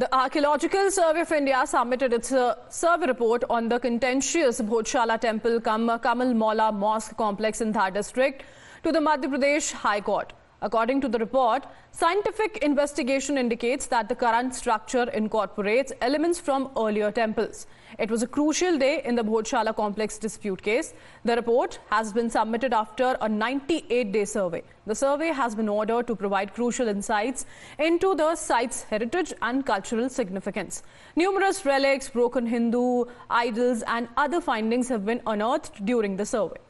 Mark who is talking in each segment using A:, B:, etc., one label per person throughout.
A: The Archaeological Survey of India submitted its survey report on the contentious Bhojshala Temple Kamal Maula Mosque complex in Dhar district to the Madhya Pradesh High Court. According to the report, scientific investigation indicates that the current structure incorporates elements from earlier temples. It was a crucial day in the Bhojshala complex dispute case. The report has been submitted after a 98-day survey. The survey has been ordered to provide crucial insights into the site's heritage and cultural significance. Numerous relics, broken Hindu idols and other findings have been unearthed during the survey.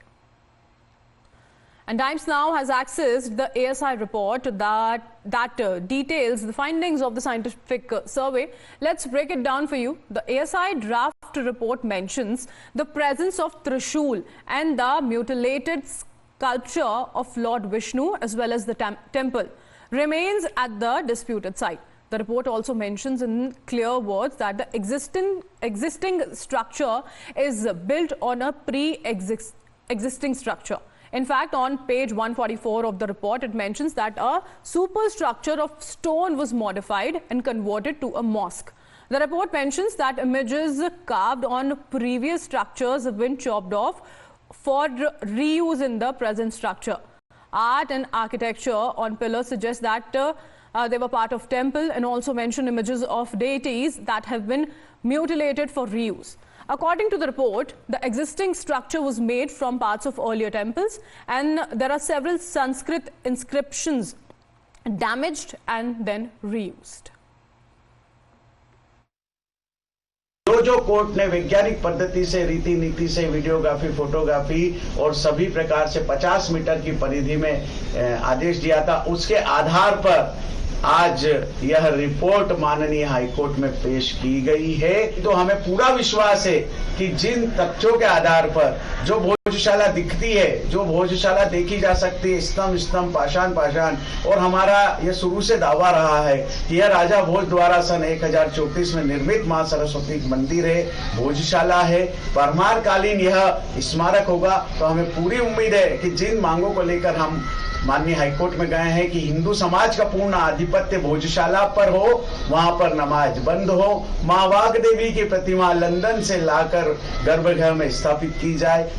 A: And Times Now has accessed the ASI report that details the findings of the scientific survey. Let's break it down for you. The ASI draft report mentions the presence of Trishul and the mutilated sculpture of Lord Vishnu as well as the temple remains at the disputed site. The report also mentions in clear words that the existing structure is built on a pre-existing structure. In fact, on page 144 of the report, it mentions that a superstructure of stone was modified and converted to a mosque. The report mentions that images carved on previous structures have been chopped off for reuse in the present structure. Art and architecture on pillars suggest that they were part of temple, and also mention images of deities that have been mutilated for reuse. According to the report, the existing structure was made from parts of earlier temples, and there are several Sanskrit inscriptions damaged and then reused.
B: जो court ने वैज्ञानिक पद्धति से, रीति नीति से videography, photography और सभी प्रकार से 50 मीटर की परिधि में आदेश दिया था, उसके आधार पर आज यह रिपोर्ट माननीय हाईकोर्ट में पेश की गई है। तो हमें पूरा विश्वास है कि जिन तथ्यों के आधार पर जो भोजशाला दिखती है, जो भोजशाला देखी जा सकती है, स्तंभ स्तंभ, पाषाण पाषाण, और हमारा यह शुरू से दावा रहा है कि यह राजा भोज द्वारा सन 1034 में निर्मित मां सरस्वती मंदिर है, भोजशाला है, परमार कालीन यह स्मारक होगा। तो हमें पूरी उम्मीद है कि जिन मांगों को लेकर हम माननीय हाईकोर्ट में गए हैं कि हिंदू समाज का पूर्ण आधिपत्य भोजशाला पर हो, वहां पर नमाज बंद हो, मां वाग देवी की प्रतिमा लंदन से लाकर गर्भगृह में स्थापित की जाए।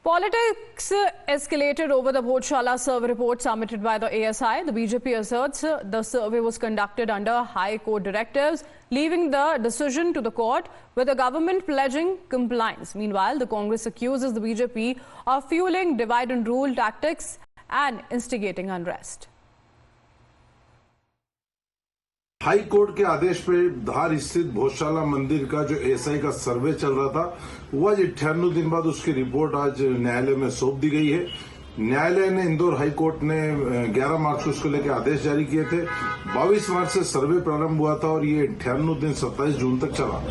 A: Politics escalated over the Bhojshala survey report submitted by the ASI. The BJP asserts the survey was conducted under High Court directives, leaving the decision to the court, with the government pledging compliance. Meanwhile, the Congress accuses the BJP of fueling divide and rule tactics and instigating unrest.
C: High court के आदेश पे धार स्थित भोजशाला मंदिर का जो ASI का सर्वे चल रहा था, वो आज 98 दिन बाद उसकी रिपोर्ट आज न्यायालय में सौंप दी गई है। न्यायालय ने, इंदौर हाई कोर्ट ने 11 मार्च को उसको लेकर आदेश जारी किए थे। 22 मार्च से सर्वे प्रारंभ हुआ था और ये 98 दिन 27 जून तक चला।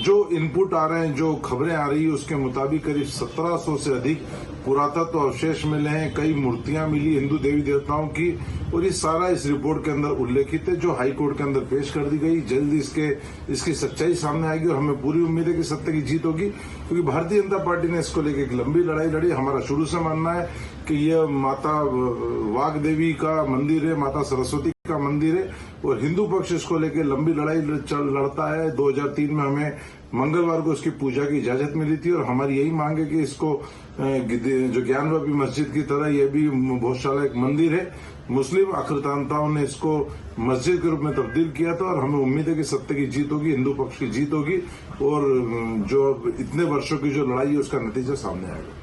C: जो इनपुट आ रहे हैं, जो खबरें आ रही है, उसके मुताबिक करीब 1700 से अधिक पुरातत्व अवशेष मिले हैं, कई मूर्तियां मिली हिंदू देवी देवताओं की, और ये सारा इस रिपोर्ट के अंदर उल्लेखित है, जो हाई कोर्ट के अंदर पेश कर दी गई। जल्द इसकी सच्चाई सामने आएगी और हमें पूरी उम्मीद है कि सत्य की जीत होगी, क्योंकि भारतीय जनता पार्टी ने इसको लेकर एक लंबी लड़ाई लड़ी। हमारा शुरू से मानना है कि यह माता वाग देवी का मंदिर है, माता सरस्वती का मंदिर है, और हिंदू पक्ष इसको लेकर लंबी लड़ाई लड़ता है। 2003 में हमें मंगलवार को इसकी पूजा की इजाजत मिली थी, और हमारी यही मांग है कि इसको जो ज्ञानवापी मस्जिद की तरह यह भी भोजशाला एक मंदिर है। मुस्लिम आक्रांताओं ने इसको मस्जिद के रूप में तब्दील किया था, और हमें उम्मीद है कि सत्य की जीत होगी, हिंदू पक्ष की जीत होगी, और जो इतने वर्षों की जो लड़ाई है उसका नतीजा सामने आएगा।